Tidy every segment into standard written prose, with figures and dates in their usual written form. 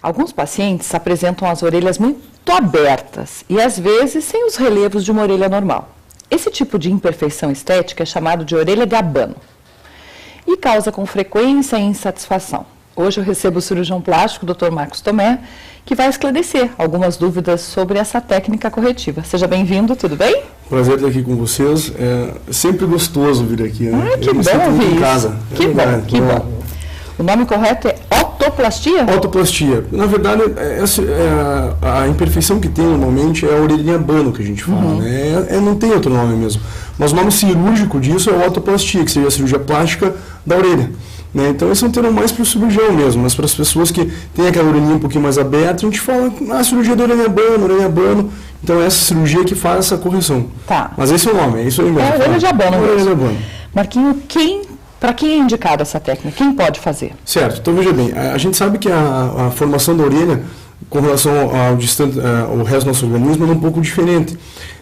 Alguns pacientes apresentam as orelhas muito abertas e, às vezes, sem os relevos de uma orelha normal. Esse tipo de imperfeição estética é chamado de orelha de abano e causa com frequência insatisfação. Hoje eu recebo o cirurgião plástico, Dr. Marcos Tomé, que vai esclarecer algumas dúvidas sobre essa técnica corretiva. Seja bem-vindo, tudo bem? Prazer estar aqui com vocês. É sempre gostoso vir aqui, né? Ah, que bom ouvir isso. Em casa. Que bom, que bom. O nome correto é otoplastia? Otoplastia. Na verdade, a imperfeição que tem normalmente é a orelha de abano que a gente fala, né? Não tem outro nome mesmo. Mas o nome cirúrgico disso é otoplastia, que seria a cirurgia plástica da orelha. Né? Então, esse é um termo mais para o cirurgião mesmo, mas para as pessoas que têm aquela orelhinha um pouquinho mais aberta, a gente fala, cirurgia da orelha abano. Então, essa cirurgia que faz essa correção. Tá. Mas esse é o nome, é isso aí mesmo. É orelha de abano. Orelha de abano. Marquinho, para quem é indicada essa técnica? Quem pode fazer? Certo. Então, veja bem, a gente sabe que a formação da orelha, com relação ao resto do nosso organismo, é um pouco diferente.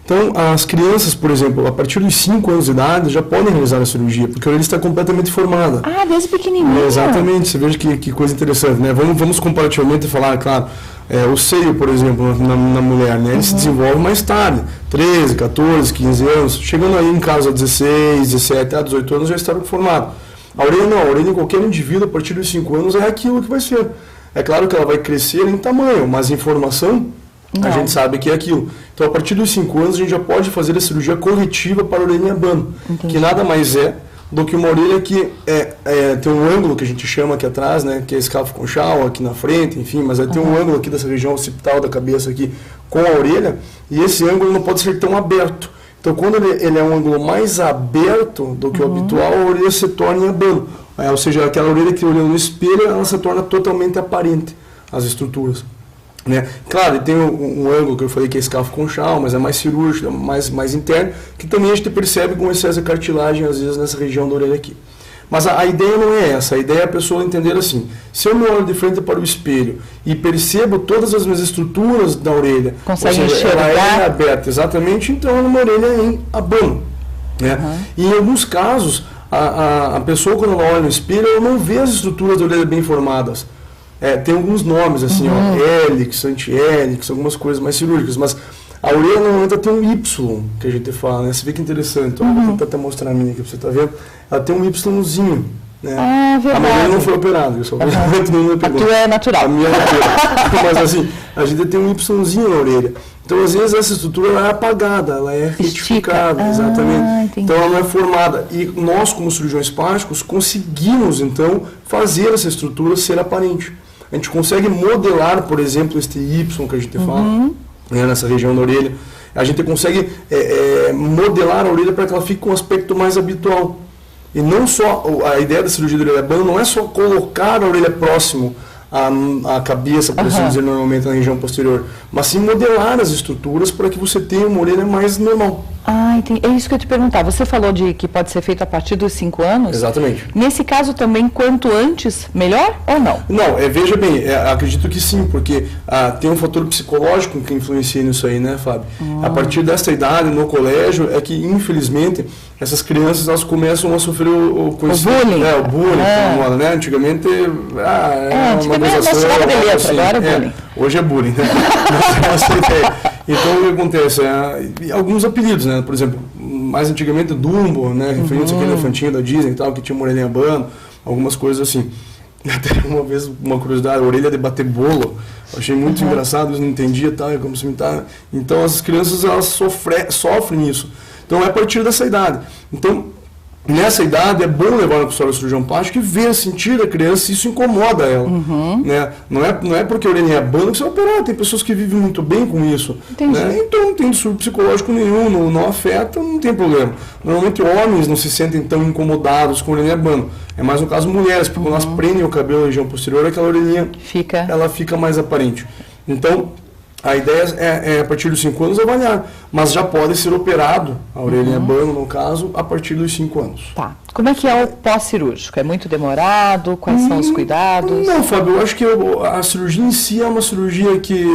Então, as crianças, por exemplo, a partir dos 5 anos de idade, já podem realizar a cirurgia, porque a orelha está completamente formada. Ah, desde pequenininho. Exatamente, você veja que coisa interessante, né? Vamos comparativamente falar, claro, o seio, por exemplo, na mulher, né? Ele se desenvolve mais tarde, 13, 14, 15 anos, chegando aí em casa a 16, 17, a 18 anos já está formado. A orelha não, a orelha em qualquer indivíduo, a partir dos 5 anos, é aquilo que vai ser. É claro que ela vai crescer em tamanho, mas em formação, a gente sabe que é aquilo. Então, a partir dos 5 anos, a gente já pode fazer a cirurgia corretiva para a orelha em abano, que nada mais é do que uma orelha que tem um ângulo que a gente chama aqui atrás, né, que é escáfo conchal, aqui na frente, enfim, mas aí tem um ângulo aqui dessa região occipital da cabeça aqui com a orelha, e esse ângulo não pode ser tão aberto. Então, quando ele é um ângulo mais aberto do que o habitual, a orelha se torna em abano. Ou seja, aquela orelha que olhando no espelho, ela se torna totalmente aparente, as estruturas. Né? Claro, tem um ângulo que eu falei que é escáfo conchal, mas é mais cirúrgico, mais interno, que também a gente percebe com excesso de cartilagem, às vezes, nessa região da orelha aqui. Mas a ideia não é essa, a ideia é a pessoa entender assim, se eu me olho de frente para o espelho e percebo todas as minhas estruturas da orelha, consegue ela é aberta, exatamente, então é uma orelha em abano. Né? E em alguns casos, a pessoa quando ela olha no espelho, ela não vê as estruturas da orelha bem formadas. Tem alguns nomes, assim, hélix, anti-hélix, algumas coisas mais cirúrgicas, mas a orelha normalmente tem um Y, que a gente fala, né? Você vê que interessante. Vou tentar até mostrar a minha aqui para você estar vendo. Ela tem um Yzinho. Né? Verdade. A minha não foi operada, pessoal. A tua é natural. A minha é natural. Mas assim, a gente tem um Yzinho na orelha. Então, às vezes, essa estrutura ela é apagada, ela é retificada, exatamente. Entendi. Então, ela não é formada. E nós, como cirurgiões plásticos, conseguimos, então, fazer essa estrutura ser aparente. A gente consegue modelar, por exemplo, este Y que a gente fala, né, nessa região da orelha. A gente consegue modelar a orelha para que ela fique com um aspecto mais habitual. E não só, a ideia da cirurgia da orelha abano não é só colocar a orelha próximo à cabeça, por assim dizer, normalmente na região posterior, mas sim modelar as estruturas para que você tenha uma orelha mais normal. Entendi. É isso que eu te perguntar. Você falou de que pode ser feito a partir dos 5 anos? Exatamente. Nesse caso também, quanto antes, melhor ou não? Não, veja bem, acredito que sim, porque tem um fator psicológico que influencia nisso aí, né, Fábio? A partir dessa idade, no colégio, é que, infelizmente, essas crianças elas começam a sofrer o bullying. O bullying, né? Antigamente, antigamente nós chamava de letra, agora é bullying. Hoje é bullying, né? Então, o que acontece? Alguns apelidos, né? Por exemplo, mais antigamente, Dumbo, né? Referindo-se àquele elefantinho da Disney e tal, que tinha uma orelha abano, algumas coisas assim. Até uma vez, uma curiosidade, a orelha de bater bolo. Eu achei muito engraçado, eles não entendiam e tal, é como se imitar. Então, as crianças, elas sofrem isso. Então, é a partir dessa idade. Então, nessa idade, é bom levar no consultório do cirurgião plástico e ver, sentir a criança, se isso incomoda ela. Né? Não é porque a orelha é abano que você vai operar, tem pessoas que vivem muito bem com isso. Né? Então não tem distúrbio psicológico nenhum, não afeta, não tem problema. Normalmente homens não se sentem tão incomodados com a orelha abano. É mais no caso mulheres, porque quando elas prendem o cabelo na região posterior, aquela orelhinha ela fica mais aparente. Então, a ideia é, a partir dos 5 anos, avaliar. mas já pode ser operado, a orelha em abano, no caso, a partir dos 5 anos. Tá. Como é que é o pós-cirúrgico? É muito demorado? Quais são os cuidados? Não, Fábio, eu acho que a cirurgia em si é uma cirurgia que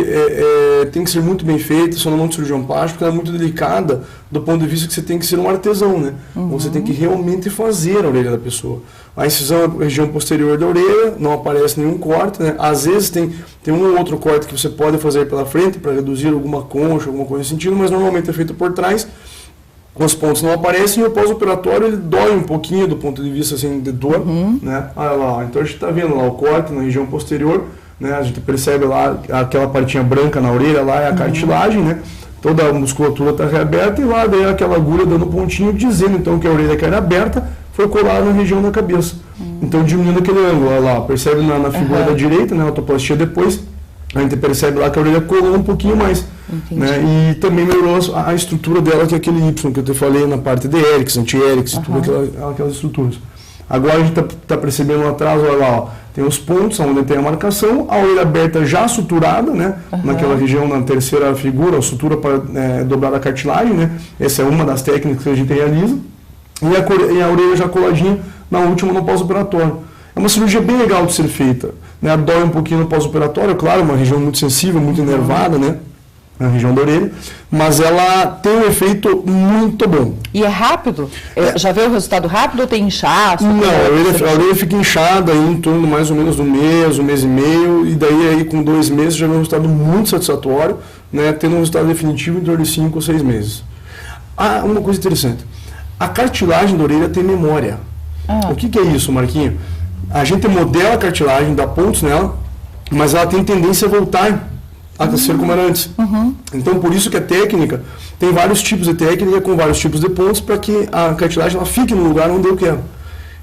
tem que ser muito bem feita, só não é um cirurgião plástico, ela é muito delicada do ponto de vista que você tem que ser um artesão, né? Você tem que realmente fazer a orelha da pessoa. A incisão é a região posterior da orelha, não aparece nenhum corte, né? Às vezes tem um ou outro corte que você pode fazer pela frente para reduzir alguma concha, alguma coisa nesse sentido, mas normalmente é feito por trás. Os pontos não aparecem e o pós-operatório ele dói um pouquinho do ponto de vista assim, de dor, né? Olha lá, então a gente está vendo lá o corte na região posterior, né? A gente percebe lá aquela partinha branca na orelha, lá é a cartilagem, né? Toda a musculatura está reaberta e lá daí aquela agulha dando pontinho dizendo então que a orelha que era aberta foi colada na região da cabeça. Então diminuindo aquele ângulo, olha lá, percebe na figura da direita, né? A autoplastia depois, a gente percebe lá que a orelha colou um pouquinho mais. Né? E também melhorou a estrutura dela, que é aquele Y que eu te falei na parte de Erickson, anti-Erickson, tudo aquelas estruturas. Agora a gente está percebendo lá atrás, olha lá, ó, tem os pontos onde tem a marcação, a orelha aberta já suturada, né? Naquela região, na terceira figura, a sutura para dobrar a cartilagem, né? Essa é uma das técnicas que a gente realiza. E a orelha já coladinha na última, no pós-operatório. É uma cirurgia bem legal de ser feita, né? Dói um pouquinho no pós-operatório, claro, uma região muito sensível, muito enervada, né? Na região da orelha, mas ela tem um efeito muito bom. E é rápido? Já vê o resultado rápido ou tem inchaço? Não, a orelha fica inchada aí em torno mais ou menos de um mês e meio, e daí aí com 2 meses já vê um resultado muito satisfatório, né, tendo um resultado definitivo em torno de 5 ou 6 meses. Ah, uma coisa interessante, a cartilagem da orelha tem memória. O que é isso, Marquinho? A gente modela a cartilagem, dá pontos nela, mas ela tem tendência a voltar a ser como era antes. Então, por isso que a técnica, tem vários tipos de técnica com vários tipos de pontos para que a cartilagem ela fique no lugar onde eu quero.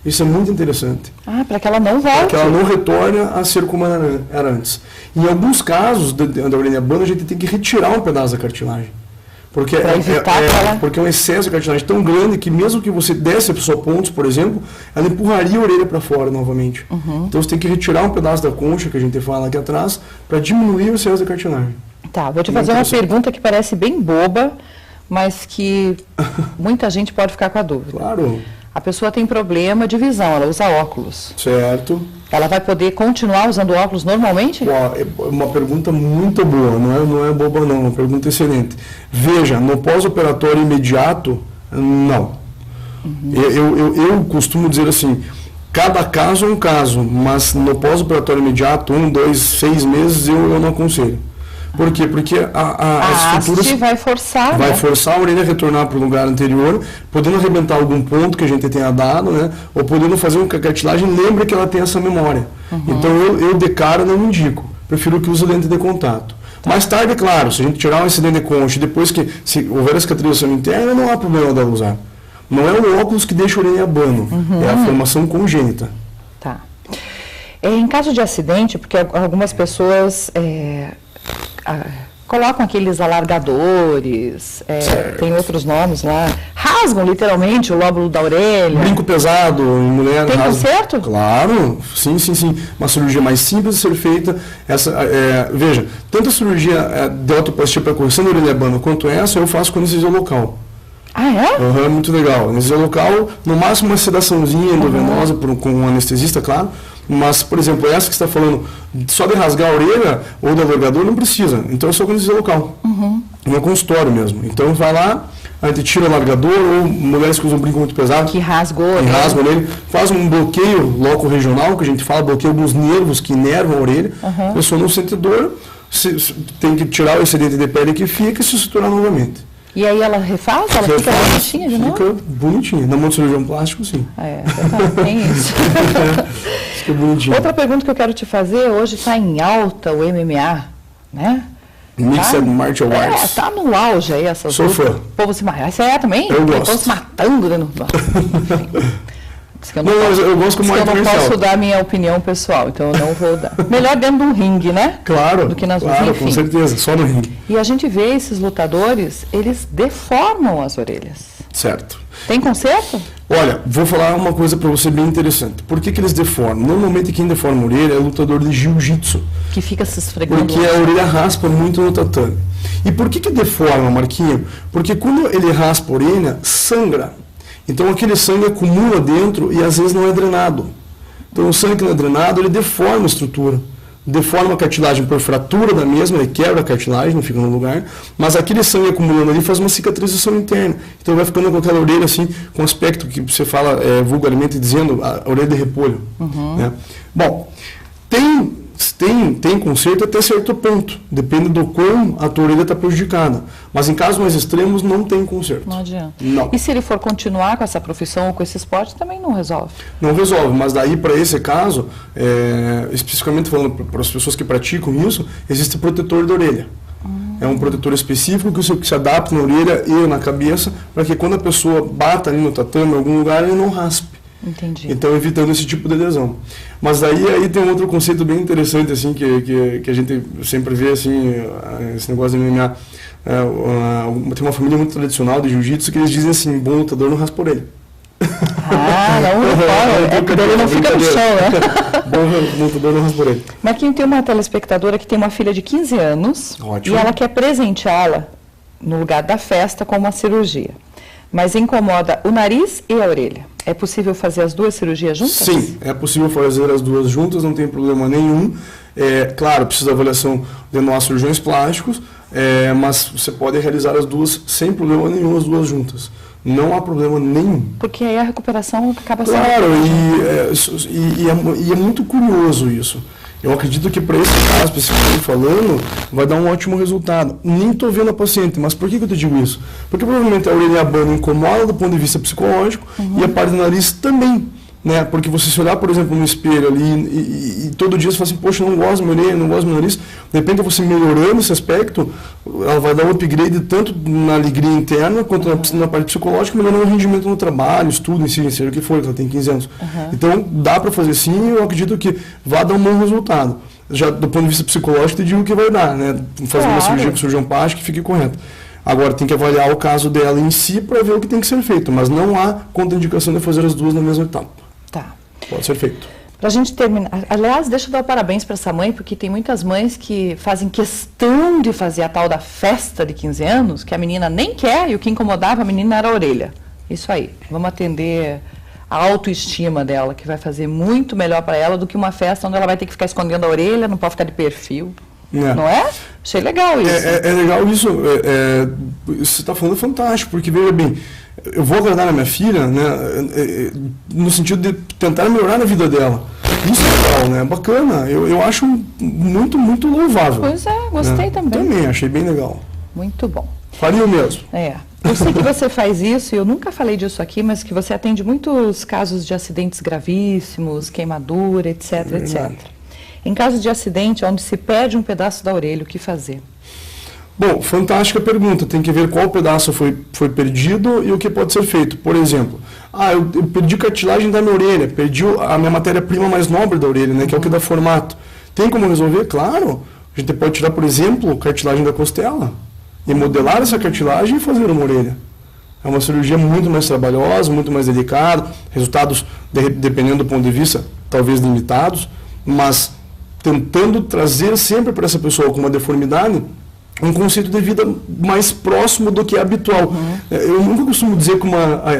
Isso é muito interessante. Para que ela não volte. Para que ela não retorne a ser como era antes. Em alguns casos da orelha abano, a gente tem que retirar um pedaço da cartilagem. Porque porque é um excesso de cartilagem tão grande que mesmo que você desse a pessoa pontos, por exemplo, ela empurraria a orelha para fora novamente. Então você tem que retirar um pedaço da concha, que a gente fala aqui atrás, para diminuir o excesso da cartilagem. Tá, vou te fazer uma pergunta que parece bem boba, mas que muita gente pode ficar com a dúvida. Claro. A pessoa tem problema de visão, ela usa óculos. Certo. Ela vai poder continuar usando óculos normalmente? É uma pergunta muito boa, não é boba não, é uma pergunta excelente. Veja, no pós-operatório imediato, não. Eu costumo dizer assim, cada caso é um caso, mas no pós-operatório imediato, 1, 2, 6 meses, eu não aconselho. Por quê? Porque as estruturas vai forçar, vai forçar a orelha a retornar para o lugar anterior, podendo arrebentar algum ponto que a gente tenha dado, né? Ou podendo fazer com que a cartilagem lembre que ela tem essa memória. Então eu de cara não indico, prefiro que use lente de contato. Mais tarde, é claro, se a gente tirar um incidente de concha, depois que se houver a cicatrização interna, não há problema dela usar. Não é o óculos que deixa a orelha abano, é a formação congênita. Tá. Em caso de acidente, porque algumas pessoas colocam aqueles alargadores, tem outros nomes lá, rasgam literalmente o lóbulo da orelha. Brinco pesado em mulher. Tem conserto? Claro, sim. Uma cirurgia mais simples de ser feita. Veja, tanto a cirurgia de autoplastia para correção da orelha abano quanto essa eu faço com anestesia local. Ah, é? Muito legal. Anestesia local, no máximo uma sedaçãozinha endovenosa com um anestesista, claro. Mas, por exemplo, essa que você está falando, só de rasgar a orelha ou do alargador, não precisa. Então é só com anestesia local. No consultório mesmo. Então vai lá, a gente tira o alargador, ou mulheres que usam brinco muito pesado. Que rasgou. Rasgam a orelha. Faz um bloqueio loco-regional, que a gente fala, bloqueio alguns nervos que inervam a orelha. A pessoa não sente dor, tem que tirar o excedente de pele que fica e se suturar novamente. E aí ela refaz? Ela fica bonitinha de novo? Fica bonitinha. Na mão de cirurgião plástico, sim. Tem isso. Fica bonitinho. Outra pergunta que eu quero te fazer, hoje está em alta o MMA, né? Mixed Martial Arts. Está no auge aí essas Sou fã. O povo se mata. Você é também? Eu gosto. O povo se matando. Eu gosto como eu não posso dar minha opinião pessoal, então eu não vou dar. Melhor dentro de um ringue, né? Claro, do que nas claro, enfim. Com certeza, só no ringue. E a gente vê esses lutadores, eles deformam as orelhas. Certo. Tem conserto? Olha, vou falar uma coisa para você bem interessante. Por que eles deformam? Normalmente quem deforma a orelha é lutador de jiu-jitsu. Que fica se esfregando. Porque a orelha raspa muito no tatame. E por que deforma, Marquinho? Porque quando ele raspa a orelha, sangra. Então aquele sangue acumula dentro e às vezes não é drenado. Então o sangue que não é drenado, ele deforma a estrutura. Deforma a cartilagem por fratura da mesma, ele quebra a cartilagem, não fica no lugar, mas aquele sangue acumulando ali faz uma cicatrização interna. Então vai ficando com aquela orelha assim, com aspecto que você fala vulgarmente dizendo, a orelha de repolho. Né? Bom, tem conserto até certo ponto, depende do quão a tua orelha está prejudicada. Mas em casos mais extremos não tem conserto. Não adianta. Não. E se ele for continuar com essa profissão ou com esse esporte, também não resolve? Não resolve, mas daí para esse caso, especificamente falando para as pessoas que praticam isso, existe protetor da orelha. É um protetor específico que se adapta na orelha e na cabeça, para que quando a pessoa bata ali no tatame em algum lugar, ele não raspe. Entendi. Então, evitando esse tipo de lesão. Mas aí tem um outro conceito bem interessante, assim, que a gente sempre vê, assim, esse negócio de MMA. Tem uma família muito tradicional de jiu-jitsu que eles dizem assim, bom lutador não raspa a orelha. Ah, ele não fica no chão, né? Bom lutador não raspa a orelha. Marquinhos, tem uma telespectadora que tem uma filha de 15 anos. Ótimo. E ela quer presenteá-la no lugar da festa com uma cirurgia. Mas incomoda o nariz e a orelha. É possível fazer as duas cirurgias juntas? Sim, é possível fazer as duas juntas, não tem problema nenhum. Claro, precisa de avaliação de nós cirurgiões plásticos, mas você pode realizar as duas sem problema nenhum, as duas juntas. Não há problema nenhum. Porque aí a recuperação acaba sendo... Claro, e é muito curioso isso. Eu acredito que para esse caso, especificamente falando, vai dar um ótimo resultado. Nem estou vendo a paciente, mas por que eu te digo isso? Porque provavelmente a orelha abana incomoda do ponto de vista psicológico e a parte do nariz também. Né? Porque você se olhar, por exemplo, no espelho ali e todo dia você fala assim, poxa, eu não gosto da minha orelha, não gosto do meu nariz. De repente você melhorando esse aspecto, ela vai dar um upgrade tanto na alegria interna quanto na parte psicológica, melhorando o rendimento no trabalho, estudo, ensino, seja o que for, ela tem 15 anos. Então dá para fazer sim, eu acredito que vai dar um bom resultado. Já do ponto de vista psicológico, eu digo que vai dar, né? Fazer uma cirurgia com cirurgião plástico que fique correto. Agora tem que avaliar o caso dela em si para ver o que tem que ser feito, mas não há contraindicação de fazer as duas na mesma etapa. Tá. Pode ser feito. Para a gente terminar, aliás, deixa eu dar parabéns para essa mãe, porque tem muitas mães que fazem questão de fazer a tal da festa de 15 anos, que a menina nem quer e o que incomodava a menina era a orelha. Isso aí, vamos atender a autoestima dela, que vai fazer muito melhor para ela do que uma festa onde ela vai ter que ficar escondendo a orelha, não pode ficar de perfil. Não é? Achei legal isso. É legal isso. Você está falando fantástico, porque veja bem, eu vou agradar a minha filha, né, no sentido de tentar melhorar a vida dela. Isso é legal, né? Bacana. Eu acho muito, muito louvável. Pois é, gostei também. Também, achei bem legal. Muito bom. Faria o mesmo. Eu sei que você faz isso, e eu nunca falei disso aqui, mas que você atende muitos casos de acidentes gravíssimos, queimadura, etc, etc. Em caso de acidente, onde se perde um pedaço da orelha, o que fazer? Bom, fantástica pergunta. Tem que ver qual pedaço foi perdido e o que pode ser feito. Por exemplo, eu perdi cartilagem da minha orelha, perdi a minha matéria-prima mais nobre da orelha, né, que é o que dá formato. Tem como resolver? Claro. A gente pode tirar, por exemplo, cartilagem da costela e modelar essa cartilagem e fazer uma orelha. É uma cirurgia muito mais trabalhosa, muito mais delicada, resultados, dependendo do ponto de vista, talvez limitados, mas tentando trazer sempre para essa pessoa com uma deformidade um conceito de vida mais próximo do que é habitual. Eu nunca costumo dizer que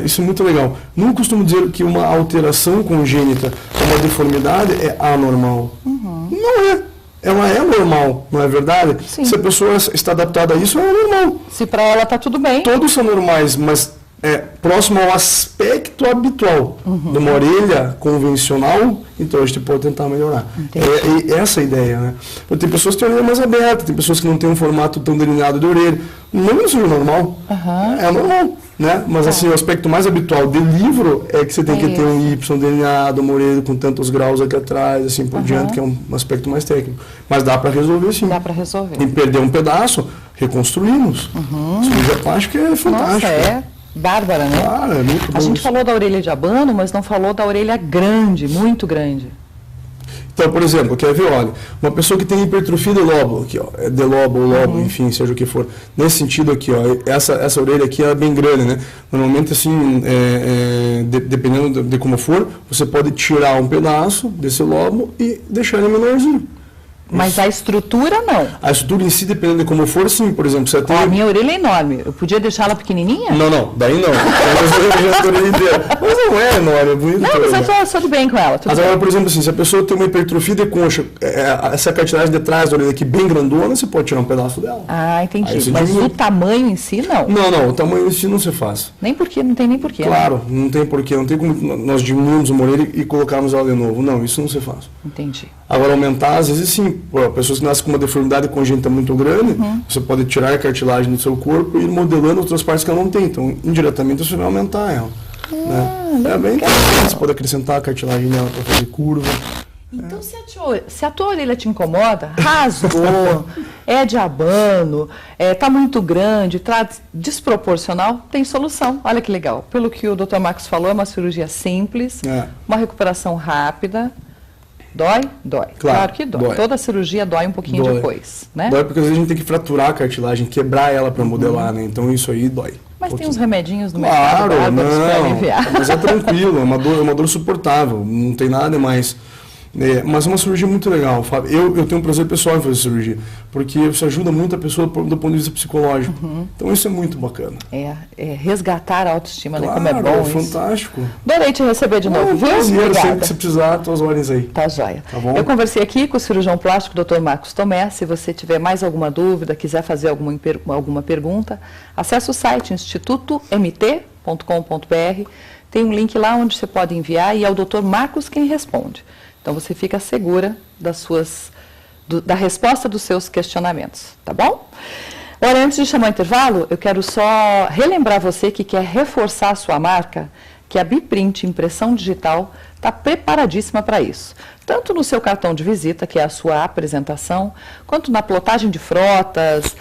isso é muito legal, nunca costumo dizer que uma alteração congênita, uma deformidade é anormal. Não é. Ela é normal, não é verdade? Sim. Se a pessoa está adaptada a isso, é normal. Se para ela está tudo bem. Todos são normais, mas próximo ao aspecto habitual de uma orelha convencional, então a gente pode tentar melhorar. Essa é a ideia, né? Tem pessoas que têm a orelha mais aberta, tem pessoas que não têm um formato tão delineado de orelha. Não é isso normal. É normal, né? Mas assim, o aspecto mais habitual de livro é que você tem que ter um Y delineado, uma orelha com tantos graus aqui atrás, assim por diante, que é um aspecto mais técnico. Mas dá para resolver sim. Dá para resolver. E perder um pedaço, reconstruímos. Cirurgia plástica é fantástico. Nossa, bárbara, né? Claro, é muito bom. A gente falou da orelha de abano, mas não falou da orelha grande, muito grande. Então, por exemplo, quer ver, olha, uma pessoa que tem hipertrofia de lobo, aqui, ó, de lobo ou lobo, enfim, seja o que for, nesse sentido aqui, ó, essa orelha aqui é bem grande, né? Normalmente, assim, dependendo de como for, você pode tirar um pedaço desse lobo e deixar ele menorzinho. Mas a estrutura não. A estrutura em si, dependendo de como for, sim, por exemplo, você tem... A minha orelha é enorme, eu podia deixar ela pequenininha? Não, daí não. Mas não é enorme, é bonito. Não, mas eu tô tudo bem com ela. Mas agora, por exemplo, assim, se a pessoa tem uma hipertrofia de concha, essa cartilagem de trás da orelha aqui bem grandona, você pode tirar um pedaço dela. Ah, entendi. Mas o tamanho em si, não? Não, o tamanho em si não se faz. Nem porque, não tem nem porquê. Claro, né? Não tem porquê, não tem como nós diminuirmos uma orelha e colocarmos ela de novo. Não, isso não se faz. Entendi. Agora, aumentar, às vezes sim. Pessoas que nascem com uma deformidade congênita muito grande, você pode tirar a cartilagem do seu corpo e ir modelando outras partes que ela não tem. Então, indiretamente, você vai aumentar ela. Né? É bem interessante, você pode acrescentar a cartilagem nela para fazer curva. Então, se a tua orelha te incomoda, rasgou, é de abano, está muito grande, está desproporcional, tem solução. Olha que legal. Pelo que o Dr. Marcos falou, é uma cirurgia simples, uma recuperação rápida. Dói? Dói. Claro que dói. Toda cirurgia dói um pouquinho depois, né? Dói porque às vezes a gente tem que fraturar a cartilagem, quebrar ela para modelar, né? Então isso aí dói. Mas tem uns remedinhos no mercado bárbaros para aliviar. Mas é tranquilo, é uma dor suportável, não tem nada demais. Mas é uma cirurgia muito legal, Fábio. Eu tenho um prazer pessoal em fazer cirurgia, porque isso ajuda muito a pessoa do ponto de vista psicológico. Então isso é muito bacana. Resgatar a autoestima, claro, né? Como é bom. Fantástico. Adorei te receber de novo, viu? Prazer, sempre que você precisar, tuas ordens aí. Tá joia. Tá bom? Eu conversei aqui com o cirurgião plástico Dr. Marcos Tomé. Se você tiver mais alguma dúvida, quiser fazer alguma pergunta, acesse o site institutomt.com.br. Tem um link lá onde você pode enviar e é o Dr. Marcos quem responde. Então você fica segura da resposta dos seus questionamentos, tá bom? Olha, antes de chamar o intervalo, eu quero só relembrar você que quer reforçar a sua marca, que a Biprint Impressão Digital está preparadíssima para isso. Tanto no seu cartão de visita, que é a sua apresentação, quanto na plotagem de frotas,